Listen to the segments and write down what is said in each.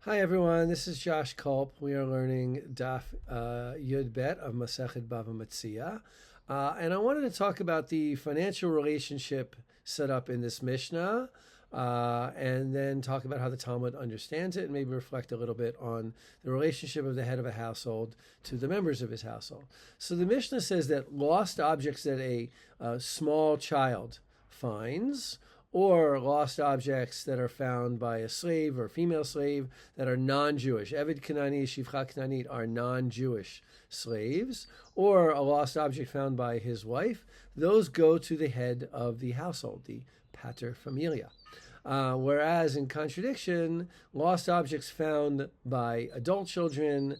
Hi everyone, this is Josh Kulp. We are learning Daf Yud Bet of Masechet Bava Metzia. And I wanted to talk about the financial relationship set up in this Mishnah, and then talk about how the Talmud understands it, and maybe reflect a little bit on the relationship of the head of a household to the members of his household. So the Mishnah says that lost objects that a small child finds, or lost objects that are found by a slave or female slave that are non-Jewish. Eved Kanani, Shivcha Kananit are non-Jewish slaves, or a lost object found by his wife. Those go to the head of the household, the pater familia. Whereas in contradiction, lost objects found by adult children,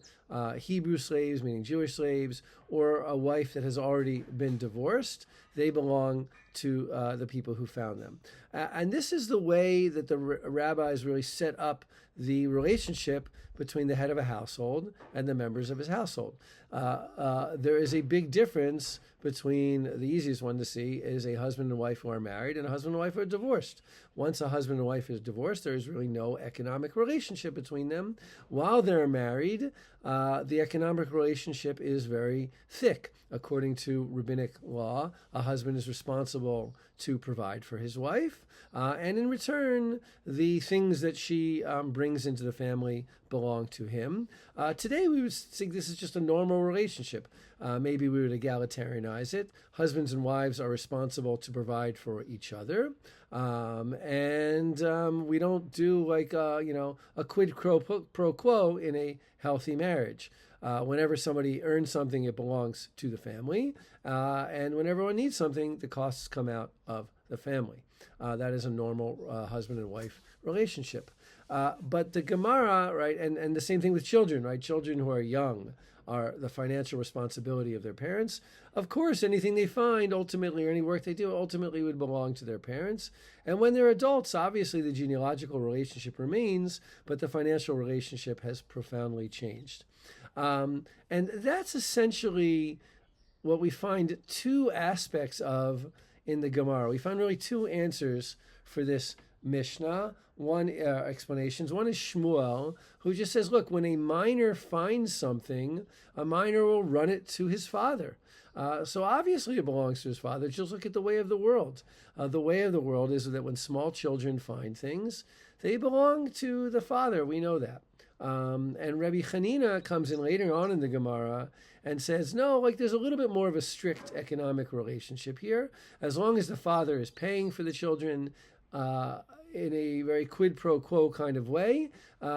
Hebrew slaves, meaning Jewish slaves, or a wife that has already been divorced, they belong to the people who found them. And this is the way that the rabbis really set up the relationship between the head of a household and the members of his household. There is a big difference between, the easiest one to see is a husband and wife who are married and a husband and wife who are divorced. Once a husband and wife is divorced, there is really no economic relationship between them. While they're married, the economic relationship is very thick. According to rabbinic law, a husband is responsible to provide for his wife, and in return, the things that she brings into the family belong to him. Today, we would think this is just a normal relationship. Maybe we would egalitarianize it. Husbands and wives are responsible to provide for each other, and we don't do like a quid pro quo in a healthy marriage. Whenever somebody earns something, it belongs to the family, and when everyone needs something, the costs come out of the family. That is a normal husband and wife relationship. But the Gemara, right, and the same thing with children, right? Children who are young are the financial responsibility of their parents. Of course, anything they find ultimately, or any work they do ultimately would belong to their parents. And when they're adults, obviously the genealogical relationship remains, but the financial relationship has profoundly changed. And that's essentially what we find two aspects of in the Gemara. We find really two answers for this Mishnah. One explanations. One is Shmuel, who just says, look, when a minor finds something, a minor will run it to his father. So obviously it belongs to his father. Just look at the way of the world. The way of the world is that when small children find things, they belong to the father. We know that. And Rabbi Hanina comes in later on in the Gemara and says, no, like there's a little bit more of a strict economic relationship here. As long as the father is paying for the children in a very quid pro quo kind of way,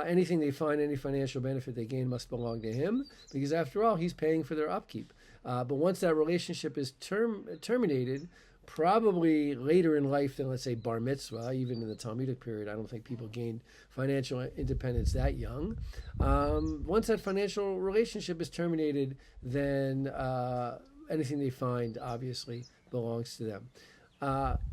anything they find, any financial benefit they gain must belong to him, because after all, he's paying for their upkeep. But once that relationship is terminated, probably later in life than, let's say, bar mitzvah, even in the Talmudic period, I don't think people gained financial independence that young. Once that financial relationship is terminated, then anything they find obviously belongs to them.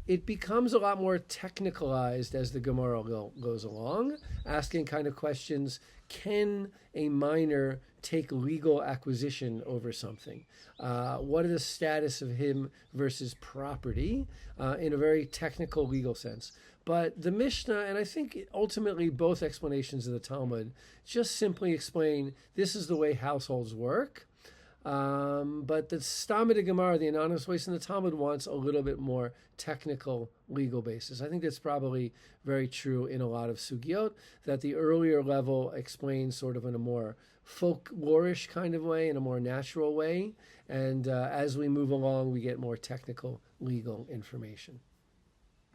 It becomes a lot more technicalized as the Gemara goes along, asking kind of questions. Can a minor take legal acquisition over something? What is the status of him versus property in a very technical legal sense? But the Mishnah, and I think ultimately both explanations of the Talmud, just simply explain this is the way households work. But the Stam de Gemara, the anonymous voice in the Talmud, wants a little bit more technical legal basis. I think that's probably very true in a lot of sugiot, that the earlier level explains sort of in a more folklorish kind of way, in a more natural way. And as we move along, we get more technical legal information.